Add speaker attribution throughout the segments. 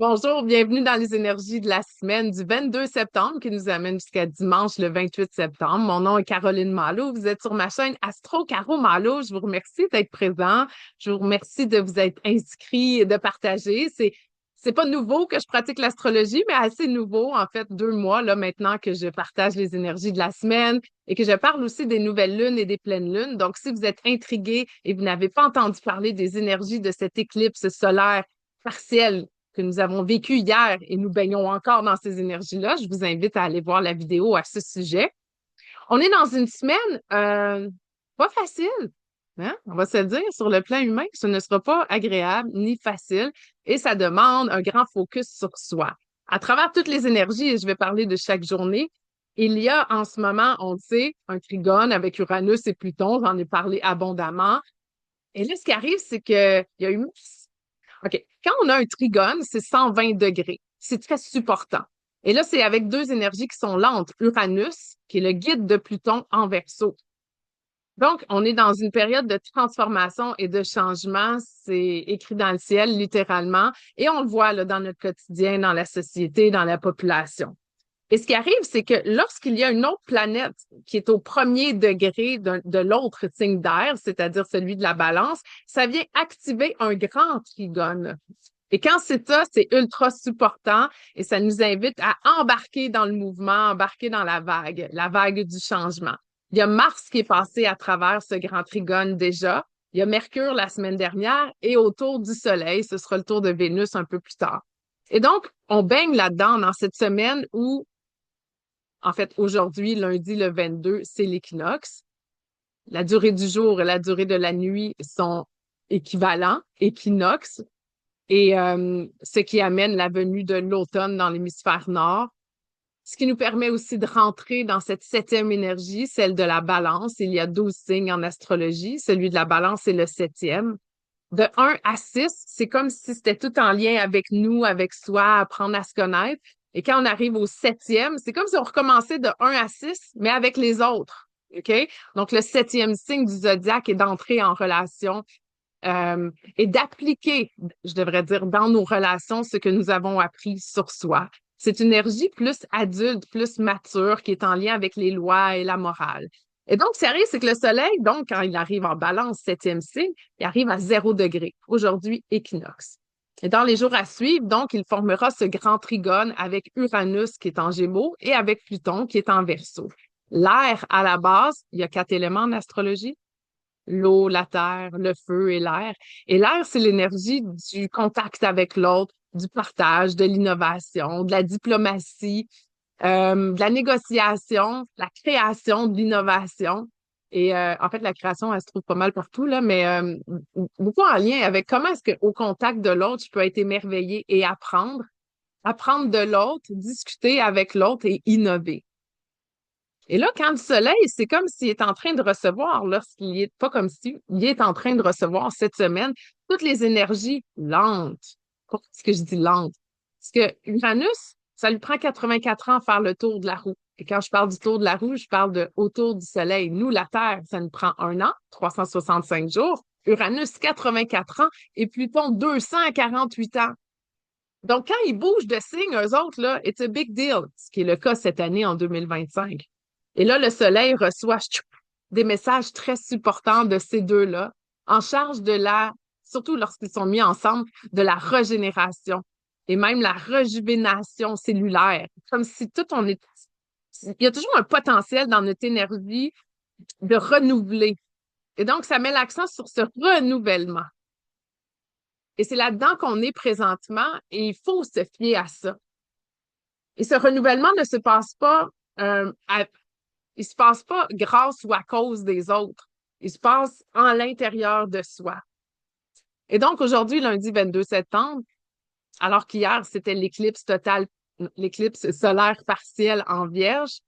Speaker 1: Bonjour, bienvenue dans les énergies de la semaine du 22 septembre qui nous amène jusqu'à dimanche le 28 septembre. Mon nom est Caroline Malo. Vous êtes sur ma chaîne Astro Caro Malo. Je vous remercie d'être présent. Je vous remercie de vous être inscrit et de partager. C'est pas nouveau que je pratique l'astrologie, mais assez nouveau, en fait, 2 mois là maintenant que je partage les énergies de la semaine et que je parle aussi des nouvelles lunes et des pleines lunes. Donc, si vous êtes intrigué et vous n'avez pas entendu parler des énergies de cette éclipse solaire partielle que nous avons vécu hier et nous baignons encore dans ces énergies-là, je vous invite à aller voir la vidéo à ce sujet. On est dans une semaine pas facile, hein? On va se le dire, sur le plan humain, ce ne sera pas agréable ni facile et ça demande un grand focus sur soi. À travers toutes les énergies, et je vais parler de chaque journée, il y a en ce moment, on le sait, un trigone avec Uranus et Pluton, j'en ai parlé abondamment. Et là, ce qui arrive, c'est qu'il y a eu OK. Quand on a un trigone, c'est 120 degrés. C'est très supportant. Et là, c'est avec deux énergies qui sont lentes. Uranus, qui est le guide de Pluton en Verseau. Donc, on est dans une période de transformation et de changement. C'est écrit dans le ciel, littéralement. Et on le voit là, dans notre quotidien, dans la société, dans la population. Et ce qui arrive, c'est que lorsqu'il y a une autre planète qui est au premier degré de l'autre signe d'air, c'est-à-dire celui de la balance, ça vient activer un grand trigone. Et quand c'est ça, c'est ultra supportant et ça nous invite à embarquer dans le mouvement, embarquer dans la vague du changement. Il y a Mars qui est passé à travers ce grand trigone déjà. Il y a Mercure la semaine dernière et autour du Soleil, ce sera le tour de Vénus un peu plus tard. Et donc, on baigne là-dedans dans cette semaine où en fait, aujourd'hui, lundi le 22, c'est l'équinoxe. La durée du jour et la durée de la nuit sont équivalents, équinoxe, et ce qui amène la venue de l'automne dans l'hémisphère nord. Ce qui nous permet aussi de rentrer dans cette septième énergie, celle de la balance. Il y a 12 signes en astrologie. Celui de la balance est le septième. De 1 à 6, c'est comme si c'était tout en lien avec nous, avec soi, apprendre à se connaître. Et quand on arrive au septième, c'est comme si on recommençait de 1 à 6, mais avec les autres. OK? Donc, le septième signe du zodiaque est d'entrer en relation et d'appliquer, je devrais dire, dans nos relations ce que nous avons appris sur soi. C'est une énergie plus adulte, plus mature, qui est en lien avec les lois et la morale. Et donc, ce qui arrive, c'est que le soleil, donc, quand il arrive en balance, septième signe, il arrive à 0 degré. Aujourd'hui, équinoxe. Et dans les jours à suivre, donc, il formera ce grand trigone avec Uranus qui est en Gémeaux et avec Pluton qui est en Verseau. L'air, à la base, il y a 4 éléments en astrologie: l'eau, la terre, le feu et l'air. Et l'air, c'est l'énergie du contact avec l'autre, du partage, de l'innovation, de la diplomatie, de la négociation, de la création, de l'innovation. Et en fait, la création, elle se trouve pas mal partout, là, mais beaucoup en lien avec comment est-ce qu'au contact de l'autre, je peux être émerveillée et apprendre, apprendre de l'autre, discuter avec l'autre et innover. Et là, quand le soleil, c'est comme s'il est en train de recevoir, lorsqu'il est, pas comme si, il est en train de recevoir cette semaine toutes les énergies lentes. Pourquoi est-ce que je dis lentes? Parce que Uranus, ça lui prend 84 ans à faire le tour de la roue. Et quand je parle du tour de la roue, je parle de autour du soleil. Nous, la Terre, ça nous prend 1 an, 365 jours. Uranus, 84 ans et Pluton, 248 ans. Donc, quand ils bougent de signe, eux autres, là, it's a big deal, ce qui est le cas cette année en 2025. Et là, le soleil reçoit des messages très supportants de ces deux-là, en charge de surtout lorsqu'ils sont mis ensemble, de la régénération et même la rejuvénation cellulaire. Comme si il y a toujours un potentiel dans notre énergie de renouveler. Et donc, ça met l'accent sur ce renouvellement. Et c'est là-dedans qu'on est présentement et il faut se fier à ça. Et ce renouvellement ne se passe pas il se passe pas grâce ou à cause des autres. Il se passe en l'intérieur de soi. Et donc, aujourd'hui, lundi 22 septembre, alors qu'hier, c'était l'éclipse totale, l'éclipse solaire partielle en Vierge,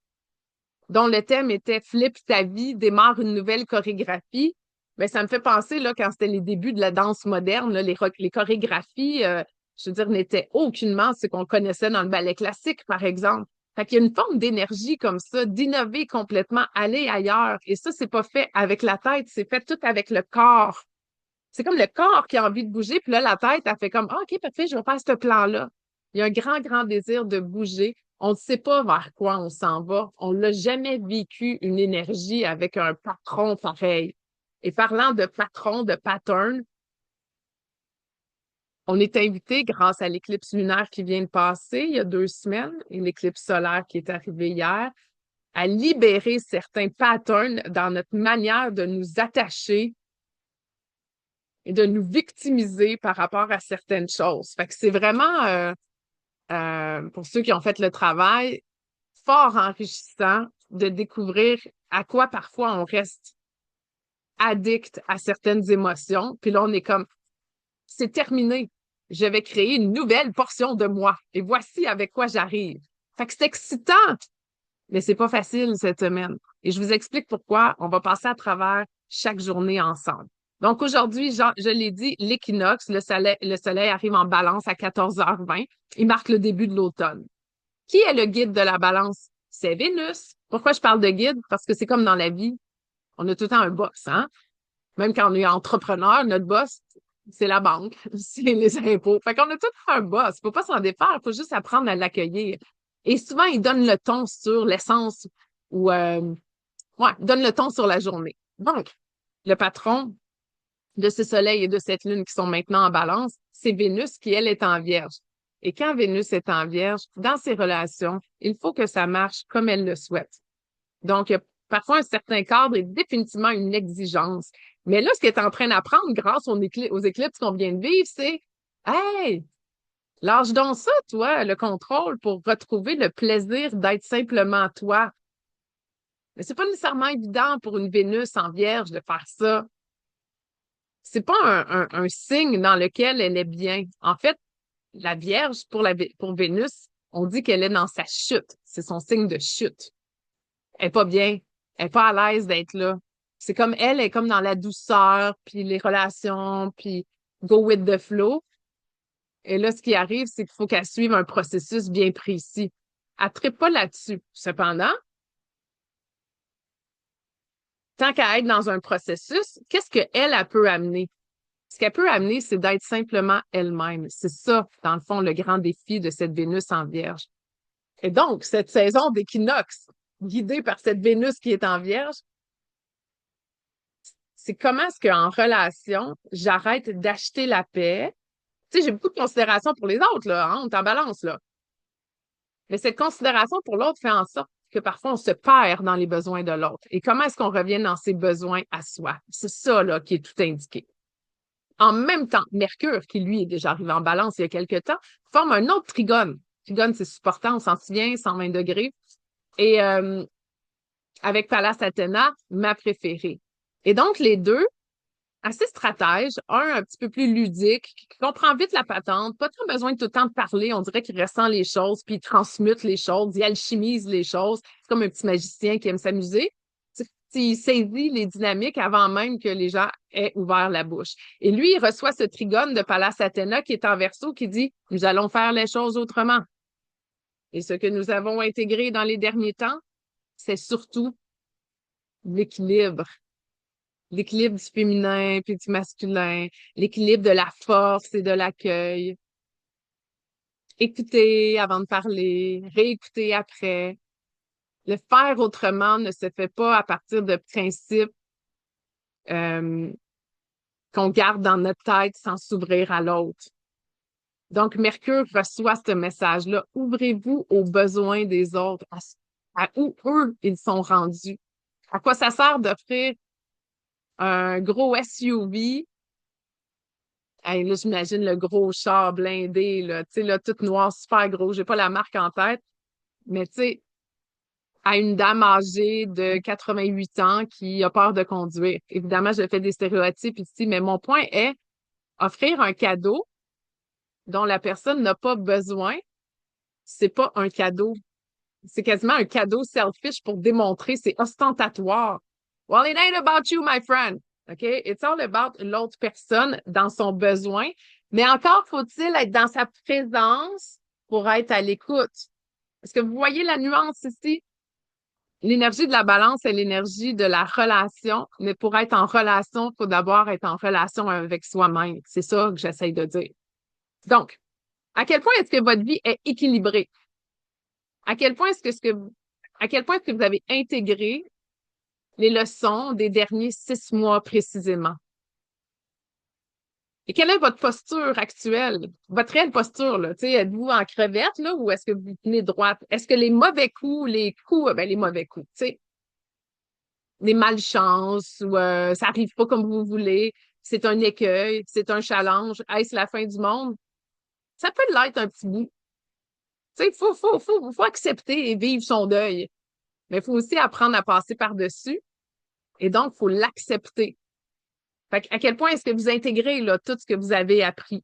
Speaker 1: dont le thème était Flip ta vie, démarre une nouvelle chorégraphie. Mais ça me fait penser, là, quand c'était les débuts de la danse moderne, là, les chorégraphies, je veux dire, n'étaient aucunement ce qu'on connaissait dans le ballet classique, par exemple. Fait qu'il y a une forme d'énergie comme ça, d'innover complètement, aller ailleurs. Et ça, c'est pas fait avec la tête, c'est fait tout avec le corps. C'est comme le corps qui a envie de bouger, puis là, la tête, elle fait comme, ah, OK, parfait, je vais faire ce plan-là. Il y a un grand, grand désir de bouger. On ne sait pas vers quoi on s'en va. On n'a jamais vécu une énergie avec un patron pareil. Et parlant de patron, de pattern, on est invité grâce à l'éclipse lunaire qui vient de passer il y a 2 semaines et l'éclipse solaire qui est arrivée hier à libérer certains patterns dans notre manière de nous attacher et de nous victimiser par rapport à certaines choses. Fait que c'est vraiment, pour ceux qui ont fait le travail, fort enrichissant de découvrir à quoi parfois on reste addict à certaines émotions. Puis là, on est comme, c'est terminé. Je vais créer une nouvelle portion de moi. Et voici avec quoi j'arrive. Fait que c'est excitant, mais c'est pas facile cette semaine. Et je vous explique pourquoi. On va passer à travers chaque journée ensemble. Donc aujourd'hui, je l'ai dit, l'équinoxe, le soleil arrive en balance à 14h20. Il marque le début de l'automne. Qui est le guide de la balance? C'est Vénus. Pourquoi je parle de guide? Parce que c'est comme dans la vie. On a tout le temps un boss, hein? Même quand on est entrepreneur, notre boss, c'est la banque, c'est les impôts. Fait qu'on a tout un boss. Faut pas s'en défaire, faut juste apprendre à l'accueillir. Et souvent, il donne le ton sur l'essence ou il donne le ton sur la journée. Donc, le patron de ce soleil et de cette lune qui sont maintenant en balance, c'est Vénus qui, elle, est en vierge. Et quand Vénus est en vierge, dans ses relations, il faut que ça marche comme elle le souhaite. Donc, il y a parfois un certain cadre et définitivement une exigence. Mais là, ce qu'elle est en train d'apprendre grâce aux éclipses qu'on vient de vivre, c'est hey, lâche donc ça, toi, le contrôle pour retrouver le plaisir d'être simplement toi. Mais c'est pas nécessairement évident pour une Vénus en vierge de faire ça. C'est pas un signe dans lequel elle est bien. En fait, la Vierge, pour Vénus, on dit qu'elle est dans sa chute. C'est son signe de chute. Elle est pas bien. Elle est pas à l'aise d'être là. C'est comme elle est comme dans la douceur, puis les relations, puis go with the flow. Et là, ce qui arrive, c'est qu'il faut qu'elle suive un processus bien précis. Elle ne trippe pas là-dessus. Cependant, tant qu'à être dans un processus, qu'est-ce qu'elle peut amener? Ce qu'elle peut amener, c'est d'être simplement elle-même. C'est ça, dans le fond, le grand défi de cette Vénus en Vierge. Et donc, cette saison d'équinoxe, guidée par cette Vénus qui est en Vierge, c'est comment est-ce qu'en relation, j'arrête d'acheter la paix. Tu sais, j'ai beaucoup de considération pour les autres, là, hein, on est en balance, là. Mais cette considération pour l'autre fait en sorte que parfois on se perd dans les besoins de l'autre. Et comment est-ce qu'on revient dans ses besoins à soi? C'est ça, là, qui est tout indiqué. En même temps, Mercure, qui lui est déjà arrivé en balance il y a quelque temps, forme un autre trigone. Trigone, c'est supportant, on s'en souvient, 120 degrés. Et avec Pallas Athéna, ma préférée. Et donc, les deux, assez stratèges, un petit peu plus ludique, qui comprend vite la patente, pas trop besoin de tout le temps de parler, on dirait qu'il ressent les choses, puis il transmute les choses, il alchimise les choses. C'est comme un petit magicien qui aime s'amuser. Il saisit les dynamiques avant même que les gens aient ouvert la bouche. Et lui, il reçoit ce trigone de Pallas Athéna qui est en Verseau qui dit « Nous allons faire les choses autrement ». Et ce que nous avons intégré dans les derniers temps, c'est surtout l'équilibre. L'équilibre du féminin puis du masculin, l'équilibre de la force et de l'accueil. Écouter avant de parler, réécouter après. Le faire autrement ne se fait pas à partir de principes euh, qu'on garde dans notre tête sans s'ouvrir à l'autre. Donc, Mercure reçoit ce message-là. Ouvrez-vous aux besoins des autres, à où eux, ils sont rendus. À quoi ça sert d'offrir un gros SUV? Hey, là, j'imagine le gros char blindé, là, tu sais, là, tout noir, super gros. J'ai pas la marque en tête, mais tu sais, à une dame âgée de 88 ans qui a peur de conduire. Évidemment, je fais des stéréotypes ici, mais mon point est offrir un cadeau dont la personne n'a pas besoin, c'est pas un cadeau. C'est quasiment un cadeau selfish pour démontrer, c'est ostentatoire. Well, it ain't about you, my friend. OK? It's all about l'autre personne dans son besoin. Mais encore faut-il être dans sa présence pour être à l'écoute. Est-ce que vous voyez la nuance ici? L'énergie de la balance est l'énergie de la relation, mais pour être en relation, il faut d'abord être en relation avec soi-même. C'est ça que j'essaye de dire. Donc, À quel point est-ce que votre vie est équilibrée? À quel point à quel point est-ce que vous avez intégré les leçons des derniers 6 mois précisément? Et quelle est votre posture actuelle? Votre réelle posture, là? Tu sais, êtes-vous en crevette, là, ou est-ce que vous tenez droite? Est-ce que les mauvais coups, les mauvais coups, tu sais, les malchances, ou ça arrive pas comme vous voulez, c'est un écueil, c'est un challenge, est-ce la fin du monde? Ça peut l'être un petit bout. Tu sais, faut accepter et vivre son deuil. Mais il faut aussi apprendre à passer par-dessus. Et donc, il faut l'accepter. Fait à quel point est-ce que vous intégrez là, tout ce que vous avez appris?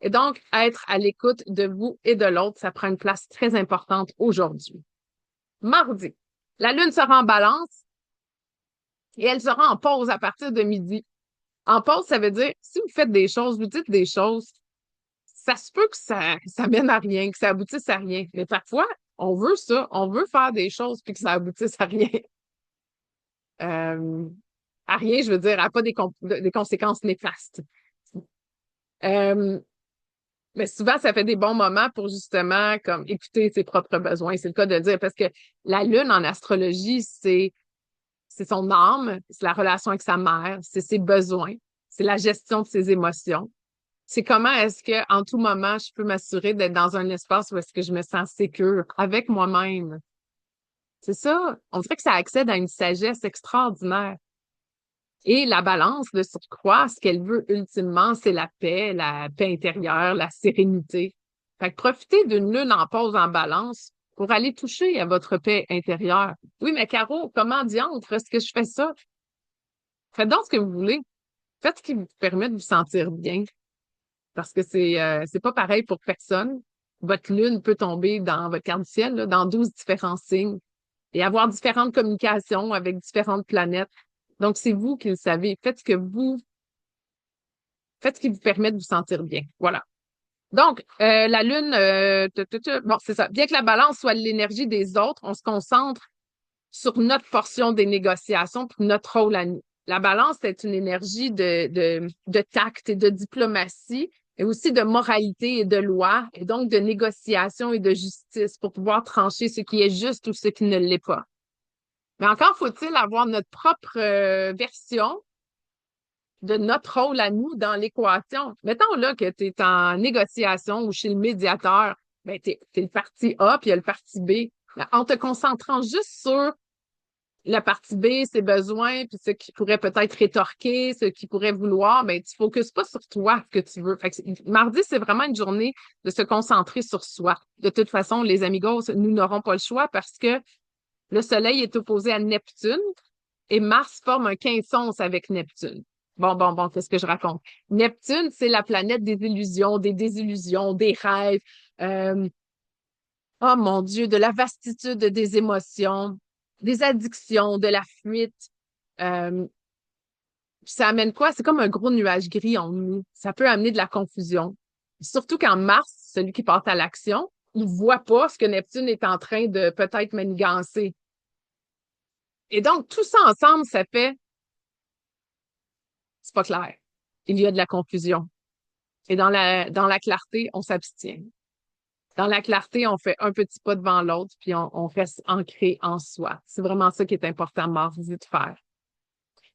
Speaker 1: Et donc, être à l'écoute de vous et de l'autre, ça prend une place très importante aujourd'hui. Mardi, la Lune sera en balance et elle sera en pause à partir de midi. En pause, ça veut dire, si vous faites des choses, vous dites des choses, ça se peut que ça mène à rien, que ça aboutisse à rien. Mais parfois, on veut ça, on veut faire des choses puis que ça aboutisse à rien. Euh, à rien, je veux dire, à pas des conséquences néfastes. Euh, mais souvent, ça fait des bons moments pour justement comme écouter ses propres besoins. C'est le cas de dire parce que la lune en astrologie, c'est son âme, c'est la relation avec sa mère, c'est ses besoins, c'est la gestion de ses émotions. C'est comment est-ce que en tout moment, je peux m'assurer d'être dans un espace où est-ce que je me sens sécure avec moi-même. C'est ça. On dirait que ça accède à une sagesse extraordinaire. Et la balance, de surcroît, ce qu'elle veut ultimement, c'est la paix intérieure, la sérénité. Fait que profitez d'une lune en pause en balance pour aller toucher à votre paix intérieure. Oui, mais Caro, comment diantre est-ce que je fais ça? Faites donc ce que vous voulez. Faites ce qui vous permet de vous sentir bien. Parce que c'est pas pareil pour personne. Votre lune peut tomber dans votre carte du ciel, là, dans 12 différents signes et avoir différentes communications avec différentes planètes. Donc, c'est vous qui le savez. Faites ce qui vous permet de vous sentir bien. Voilà. Donc, la Lune, bon, c'est ça. Bien que la balance soit l'énergie des autres, on se concentre sur notre portion des négociations puis notre rôle à nous. La balance est une énergie de tact et de diplomatie, et aussi de moralité et de loi, et donc de négociation et de justice pour pouvoir trancher ce qui est juste ou ce qui ne l'est pas. Mais encore faut-il avoir notre propre version de notre rôle à nous dans l'équation. Mettons là que tu es en négociation ou chez le médiateur, ben t'es le parti A puis il y a le parti B. Ben, en te concentrant juste sur la partie B, ses besoins, puis ce qui pourrait peut-être rétorquer, ce qui pourrait vouloir, ben tu focuses pas sur toi ce que tu veux. Fait que mardi, c'est vraiment une journée de se concentrer sur soi. De toute façon, les amigos, nous n'aurons pas le choix parce que le Soleil est opposé à Neptune et Mars forme un quinconce avec Neptune. Bon, qu'est-ce que je raconte? Neptune, c'est la planète des illusions, des désillusions, des rêves. Euh, oh mon Dieu, de la vastitude des émotions, des addictions, de la fuite. Euh, Ça amène quoi? C'est comme un gros nuage gris en nous. Ça peut amener de la confusion. Surtout quand Mars, celui qui porte à l'action, il voit pas ce que Neptune est en train de peut-être manigancer. Et donc, tout ça ensemble, ça fait, c'est pas clair. Il y a de la confusion. Et dans la clarté, on s'abstient. Dans la clarté, on fait un petit pas devant l'autre, puis on reste ancré en soi. C'est vraiment ça qui est important mardi de faire.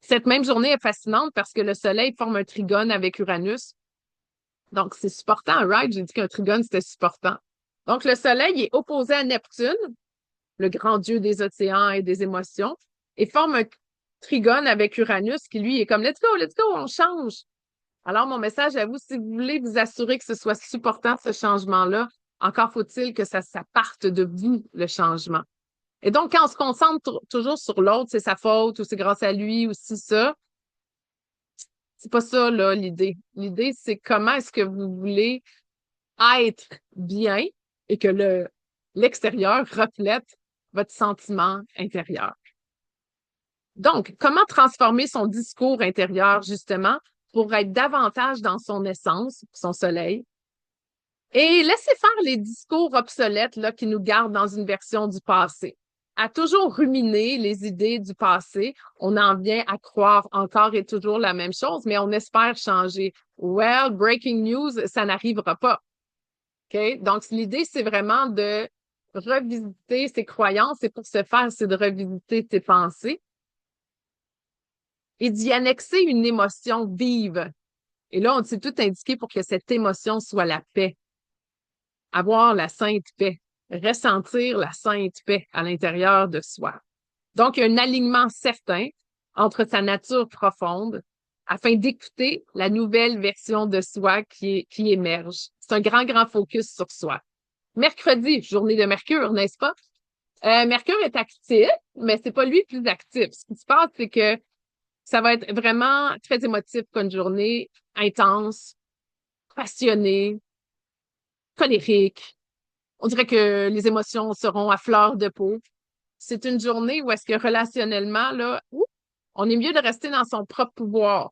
Speaker 1: Cette même journée est fascinante parce que le Soleil forme un trigone avec Uranus. Donc, c'est supportant, right? J'ai dit qu'un trigone, c'était supportant. Donc, le Soleil est opposé à Neptune, le grand dieu des océans et des émotions, et forme un trigone avec Uranus qui, lui, est comme let's go, on change. Alors, mon message à vous, si vous voulez vous assurer que ce soit supportant, ce changement-là, encore faut-il que ça parte de vous, le changement. Et donc, quand on se concentre toujours sur l'autre, c'est sa faute ou c'est grâce à lui ou si ça, c'est pas ça, là, l'idée. L'idée, c'est comment est-ce que vous voulez être bien et que l'extérieur reflète votre sentiment intérieur. Donc, comment transformer son discours intérieur, justement, pour être davantage dans son essence, son soleil, et laisser faire les discours obsolètes là, qui nous gardent dans une version du passé. À toujours ruminer les idées du passé, on en vient à croire encore et toujours la même chose, mais on espère changer. Well, breaking news, ça n'arrivera pas. OK? Donc, l'idée, c'est vraiment de revisiter ses croyances et pour ce faire, c'est de revisiter tes pensées et d'y annexer une émotion vive. Et là, on s'est tout indiqué pour que cette émotion soit la paix, avoir la sainte paix, ressentir la sainte paix à l'intérieur de soi. Donc, il y a un alignement certain entre sa nature profonde afin d'écouter la nouvelle version de soi qui émerge. C'est un grand, grand focus sur soi. Mercredi, journée de Mercure, n'est-ce pas? Mercure est actif, mais c'est pas lui le plus actif. Ce qui se passe, c'est que ça va être vraiment très émotif comme journée, intense, passionnée, colérique. On dirait que les émotions seront à fleur de peau. C'est une journée où est-ce que relationnellement, là, on est mieux de rester dans son propre pouvoir.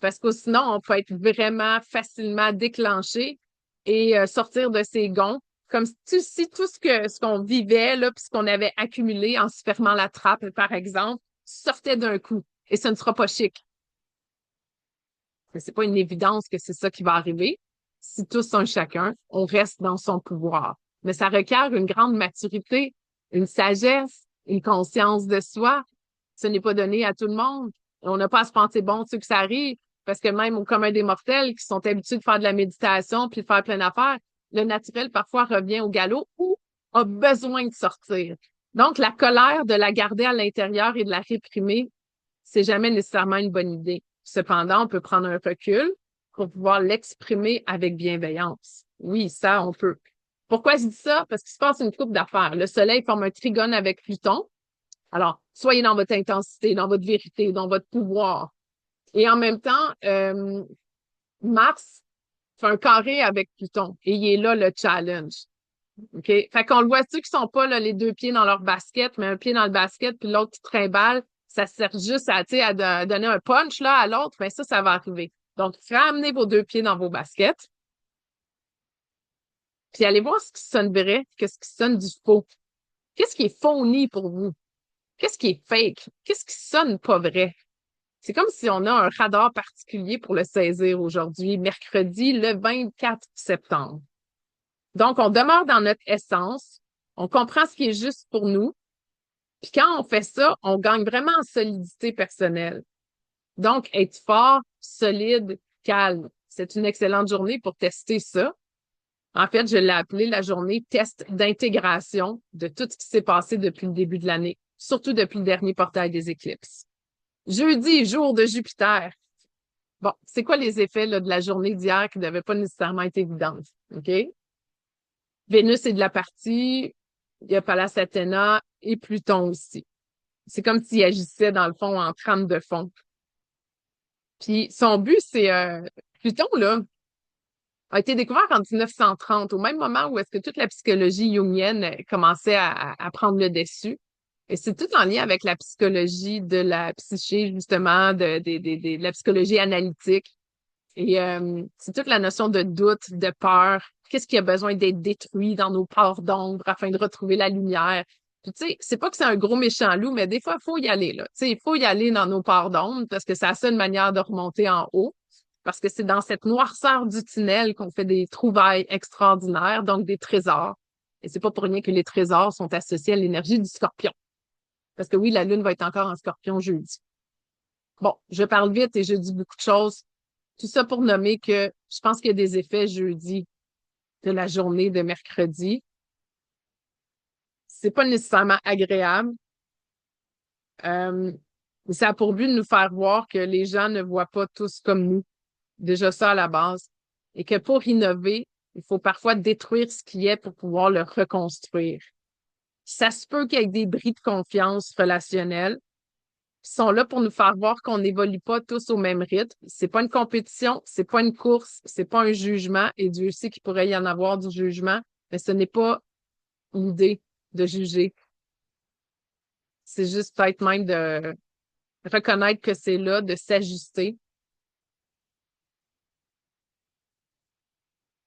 Speaker 1: Parce que sinon, on peut être vraiment facilement déclenché et sortir de ses gonds. Comme si tout ce qu'on vivait, là, puis ce qu'on avait accumulé en se fermant la trappe, par exemple, sortait d'un coup. Et ce ne sera pas chic. Mais c'est pas une évidence que c'est ça qui va arriver. Si tous un chacun, on reste dans son pouvoir. Mais ça requiert une grande maturité, une sagesse, une conscience de soi. Ce n'est pas donné à tout le monde. On n'a pas à se penser bon de ce que ça arrive, parce que même au commun des mortels qui sont habitués de faire de la méditation puis de faire plein d'affaires, le naturel parfois revient au galop ou a besoin de sortir. Donc, la colère, de la garder à l'intérieur et de la réprimer, c'est jamais nécessairement une bonne idée. Cependant, on peut prendre un recul pour pouvoir l'exprimer avec bienveillance. Oui, ça, on peut. Pourquoi je dis ça? Parce qu'il se passe une couple d'affaires. Le Soleil forme un trigone avec Pluton. Alors, soyez dans votre intensité, dans votre vérité, dans votre pouvoir. Et en même temps, Mars fait un carré avec Pluton. Et il est là le challenge. OK? Fait qu'on le voit, ceux qui sont pas là, les deux pieds dans leur basket, mais un pied dans le basket puis l'autre qui trimballe, ça sert juste à, à donner un punch là, à l'autre, mais ça va arriver. Donc, ramenez vos deux pieds dans vos baskets, puis allez voir ce qui sonne vrai, qu'est-ce qui sonne du faux. Qu'est-ce qui est phony pour vous? Qu'est-ce qui est fake? Qu'est-ce qui sonne pas vrai? C'est comme si on a un radar particulier pour le saisir aujourd'hui, mercredi, le 24 septembre. Donc, on demeure dans notre essence, on comprend ce qui est juste pour nous, puis quand on fait ça, on gagne vraiment en solidité personnelle. Donc, être fort, solide, calme. C'est une excellente journée pour tester ça. En fait, je l'ai appelé la journée test d'intégration de tout ce qui s'est passé depuis le début de l'année, surtout depuis le dernier portail des éclipses. Jeudi, jour de Jupiter. Bon, c'est quoi les effets là, de la journée d'hier qui ne devaient pas nécessairement être évidentes? OK? Vénus est de la partie, il y a Pallas Athéna et Pluton aussi. C'est comme s'il agissait, dans le fond, en trame de fond. Puis son but, c'est... Pluton, là, a été découvert en 1930, au même moment où est-ce que toute la psychologie jungienne commençait à prendre le dessus. Et c'est tout en lien avec la psychologie de la psyché, justement, de la psychologie analytique. Et c'est toute la notion de doute, de peur. Qu'est-ce qui a besoin d'être détruit dans nos pores d'ombre afin de retrouver la lumière? Puis, tu sais, c'est pas que c'est un gros méchant loup, mais des fois, il faut y aller, là. Tu sais, il faut y aller dans nos pores d'ombre parce que c'est la seule manière de remonter en haut. Parce que c'est dans cette noirceur du tunnel qu'on fait des trouvailles extraordinaires, donc des trésors. Et c'est pas pour rien que les trésors sont associés à l'énergie du scorpion. Parce que oui, la lune va être encore en scorpion jeudi. Bon, je parle vite et je dis beaucoup de choses. Tout ça pour nommer que je pense qu'il y a des effets jeudi de la journée de mercredi. C'est pas nécessairement agréable. Mais ça a pour but de nous faire voir que les gens ne voient pas tous comme nous. Déjà ça à la base. Et que pour innover, il faut parfois détruire ce qui est pour pouvoir le reconstruire. Ça se peut qu'avec des bris de confiance relationnelle, ils sont là pour nous faire voir qu'on n'évolue pas tous au même rythme. C'est pas une compétition, c'est pas une course, c'est pas un jugement, et Dieu sait qu'il pourrait y en avoir du jugement, mais ce n'est pas l'idée de juger. C'est juste peut-être même de reconnaître que c'est là, de s'ajuster.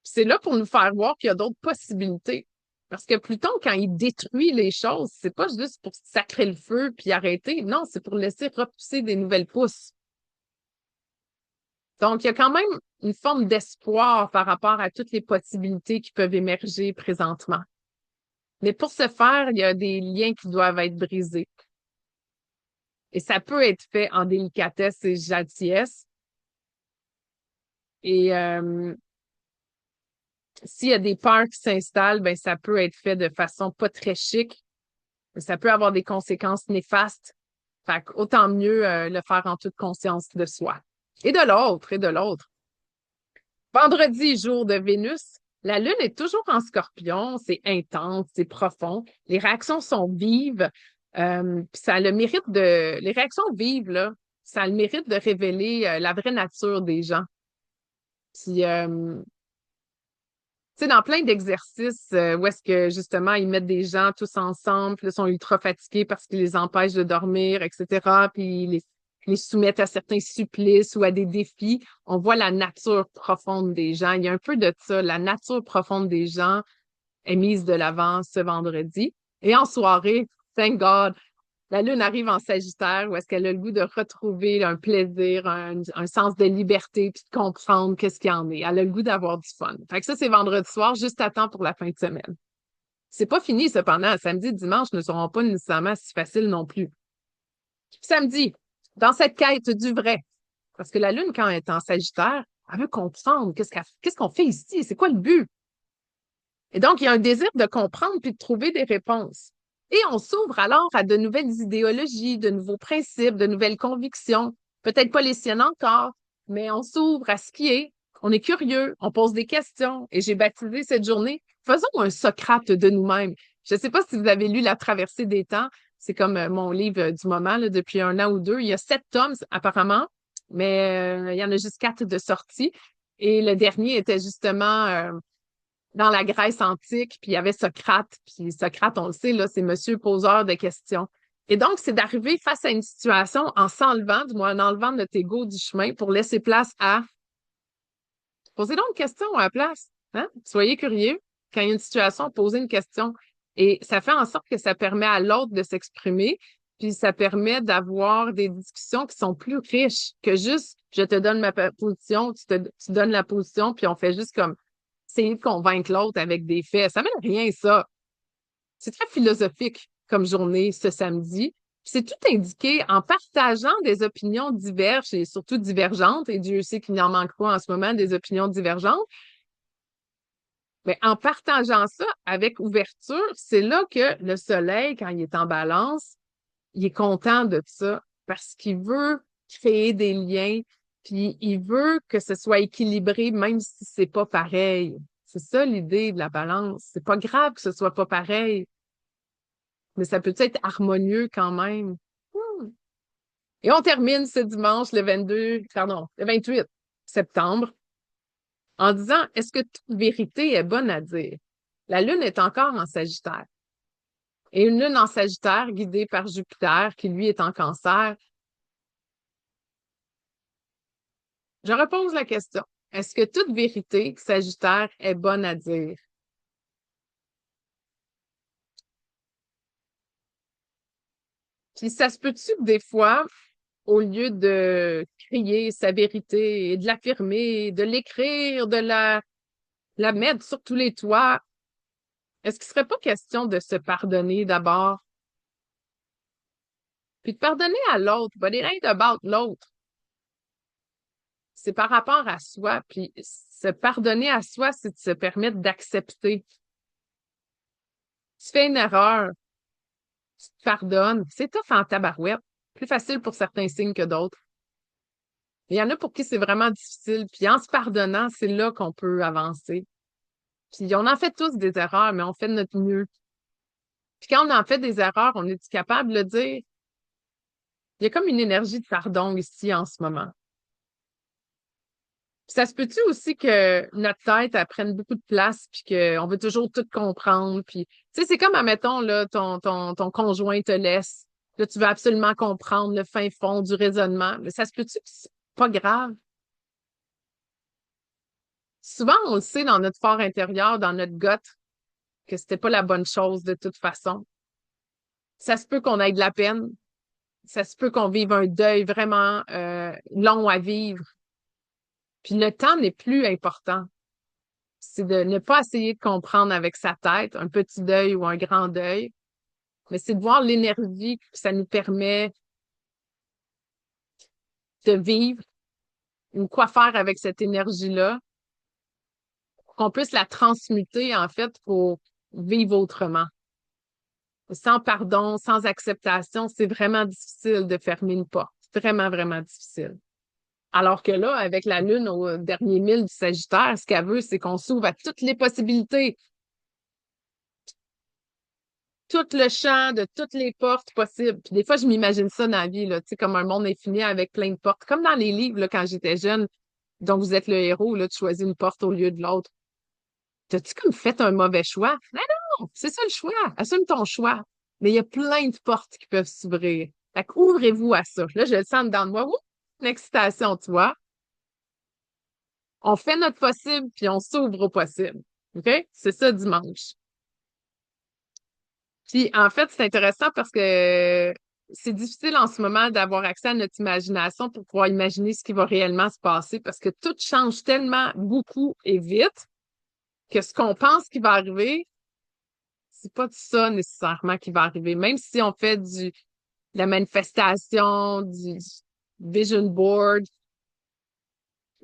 Speaker 1: C'est là pour nous faire voir qu'il y a d'autres possibilités. Parce que Pluton, quand il détruit les choses, c'est pas juste pour sacrer le feu puis arrêter. Non, c'est pour laisser repousser des nouvelles pousses. Donc, il y a quand même une forme d'espoir par rapport à toutes les possibilités qui peuvent émerger présentement. Mais pour ce faire, il y a des liens qui doivent être brisés. Et ça peut être fait en délicatesse et gentillesse. Et s'il y a des peurs qui s'installent, ben ça peut être fait de façon pas très chic. Ça peut avoir des conséquences néfastes. Fait autant mieux le faire en toute conscience de soi. Et de l'autre, et de l'autre. Vendredi, jour de Vénus, la Lune est toujours en Scorpion, c'est intense, c'est profond, les réactions sont vives, puis ça a le mérite de... Les réactions vives, là, ça a le mérite de révéler la vraie nature des gens. Puis, tu sais, dans plein d'exercices où est-ce que, justement, ils mettent des gens tous ensemble, puis là, ils sont ultra fatigués parce qu'ils les empêchent de dormir, etc., puis les soumettent à certains supplices ou à des défis, on voit la nature profonde des gens. Il y a un peu de ça. La nature profonde des gens est mise de l'avant ce vendredi. Et en soirée, thank God, la Lune arrive en Sagittaire où est-ce qu'elle a le goût de retrouver un plaisir, un sens de liberté, puis de comprendre qu'est-ce qu'il y en est. Elle a le goût d'avoir du fun. Fait que ça, c'est vendredi soir, juste à temps pour la fin de semaine. C'est pas fini, cependant. Samedi et dimanche ne seront pas nécessairement si faciles non plus. Puis samedi, dans cette quête du vrai, parce que la Lune, quand elle est en Sagittaire, elle veut comprendre qu'est-ce qu'on fait ici, c'est quoi le but? Et donc, il y a un désir de comprendre puis de trouver des réponses. Et on s'ouvre alors à de nouvelles idéologies, de nouveaux principes, de nouvelles convictions. Peut-être pas les siennes encore, mais on s'ouvre à ce qui est. On est curieux, on pose des questions. Et j'ai baptisé cette journée, faisons un Socrate de nous-mêmes. Je ne sais pas si vous avez lu La traversée des temps. C'est comme mon livre du moment, là, depuis 1 an ou 2. Il y a 7 tomes, apparemment, mais il y en a juste 4 de sortie. Et le dernier était justement dans la Grèce antique, puis il y avait Socrate, puis Socrate, on le sait, là, c'est monsieur poseur de questions. Et donc, c'est d'arriver face à une situation en s'enlevant, du moins en enlevant notre ego du chemin pour laisser place à poser donc une question à la place. Hein? Soyez curieux. Quand il y a une situation, posez une question. Et ça fait en sorte que ça permet à l'autre de s'exprimer, puis ça permet d'avoir des discussions qui sont plus riches que juste je te donne ma position, tu donnes la position, puis on fait juste comme essayer de convaincre l'autre avec des faits. Ça mène à rien, ça. C'est très philosophique comme journée ce samedi. C'est tout indiqué en partageant des opinions diverses et surtout divergentes, et Dieu sait qu'il n'y en manque pas en ce moment des opinions divergentes. Mais en partageant ça avec ouverture, c'est là que le soleil, quand il est en balance, il est content de ça parce qu'il veut créer des liens, puis il veut que ce soit équilibré, même si c'est pas pareil. C'est ça l'idée de la balance. C'est pas grave que ce soit pas pareil, mais ça peut être harmonieux quand même. Hmm. Et on termine ce dimanche, le 28 septembre, en disant, est-ce que toute vérité est bonne à dire? La Lune est encore en Sagittaire. Et une Lune en Sagittaire, guidée par Jupiter, qui lui est en Cancer, je repose la question. Est-ce que toute vérité Sagittaire est bonne à dire? Puis ça se peut-tu que des fois, au lieu de crier sa vérité et de l'affirmer, de l'écrire, la mettre sur tous les toits, est-ce qu'il serait pas question de se pardonner d'abord? Puis de pardonner à l'autre, but it ain't about l'autre. C'est par rapport à soi. Puis se pardonner à soi, c'est de se permettre d'accepter. Tu fais une erreur, tu te pardonnes. C'est tough en tabarouette. Plus facile pour certains signes que d'autres. Il y en a pour qui c'est vraiment difficile. Puis en se pardonnant, c'est là qu'on peut avancer. Puis on en fait tous des erreurs, mais on fait de notre mieux. Puis quand on en fait des erreurs, on est capable de le dire. Il y a comme une énergie de pardon ici en ce moment. Puis ça se peut-tu aussi que notre tête elle prenne beaucoup de place puis qu'on veut toujours tout comprendre. Puis, tu sais, c'est comme, admettons, là, ton conjoint te laisse. Là, tu veux absolument comprendre le fin fond du raisonnement. Mais ça se peut-tu que c'est pas grave? Souvent, on le sait dans notre fort intérieur, dans notre gut, que c'était pas la bonne chose de toute façon. Ça se peut qu'on ait de la peine. Ça se peut qu'on vive un deuil vraiment long à vivre. Puis le temps n'est plus important. C'est de ne pas essayer de comprendre avec sa tête, un petit deuil ou un grand deuil, mais c'est de voir l'énergie que ça nous permet de vivre ou quoi faire avec cette énergie-là, pour qu'on puisse la transmuter, en fait, pour vivre autrement. Sans pardon, sans acceptation, c'est vraiment difficile de fermer une porte. Vraiment, vraiment difficile. Alors que là, avec la Lune au dernier mille du Sagittaire, ce qu'elle veut, c'est qu'on s'ouvre à toutes les possibilités, tout le champ de toutes les portes possibles. Puis des fois, je m'imagine ça dans la vie, là, tu sais, comme un monde infini avec plein de portes. Comme dans les livres, là, quand j'étais jeune, dont vous êtes le héros, là, tu choisis une porte au lieu de l'autre. T'as-tu comme fait un mauvais choix? Mais non, c'est ça le choix. Assume ton choix. Mais il y a plein de portes qui peuvent s'ouvrir. Fait qu'ouvrez-vous à ça. Là, je le sens dans moi. Ouh, une excitation, tu vois. On fait notre possible, puis on s'ouvre au possible. OK? C'est ça dimanche. Puis en fait, c'est intéressant parce que c'est difficile en ce moment d'avoir accès à notre imagination pour pouvoir imaginer ce qui va réellement se passer parce que tout change tellement beaucoup et vite que ce qu'on pense qui va arriver, c'est pas ça nécessairement qui va arriver. Même si on fait de la manifestation, du vision board,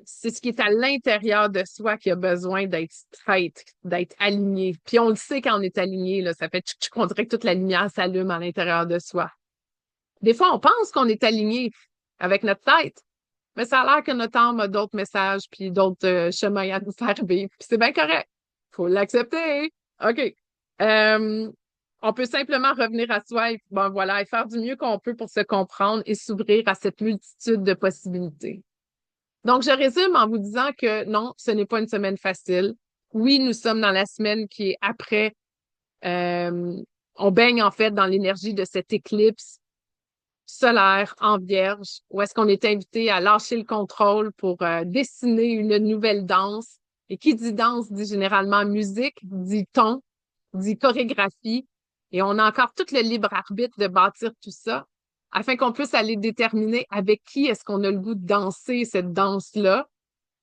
Speaker 1: c'est ce qui est à l'intérieur de soi qui a besoin d'être straight, d'être aligné. Puis on le sait quand on est aligné, là, ça fait tchic, on dirait que toute la lumière s'allume à l'intérieur de soi. Des fois, on pense qu'on est aligné avec notre tête, mais ça a l'air que notre âme a d'autres messages puis d'autres chemins à nous faire vivre. Puis c'est bien correct. Faut l'accepter. OK. Euh, on peut simplement revenir à soi et, bon, voilà, et faire du mieux qu'on peut pour se comprendre et s'ouvrir à cette multitude de possibilités. Donc, je résume en vous disant que non, ce n'est pas une semaine facile. Oui, nous sommes dans la semaine qui est après. euh, on baigne en fait dans l'énergie de cette éclipse solaire en Vierge, où est-ce qu'on est invité à lâcher le contrôle pour dessiner une nouvelle danse. Et qui dit danse dit généralement musique, dit ton, dit chorégraphie. Et on a encore tout le libre arbitre de bâtir tout ça afin qu'on puisse aller déterminer avec qui est-ce qu'on a le goût de danser cette danse-là,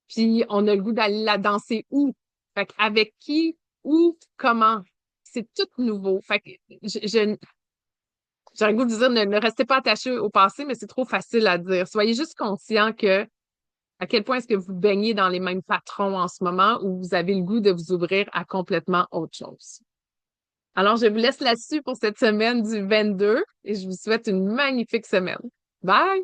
Speaker 1: puis on a le goût d'aller la danser où. Fait avec qui, où, comment. C'est tout nouveau. Fait que j'ai un goût de dire ne restez pas attaché au passé, mais c'est trop facile à dire. Soyez juste conscient que à quel point est-ce que vous baignez dans les mêmes patrons en ce moment où vous avez le goût de vous ouvrir à complètement autre chose. Alors, je vous laisse là-dessus pour cette semaine du 22 et je vous souhaite une magnifique semaine. Bye!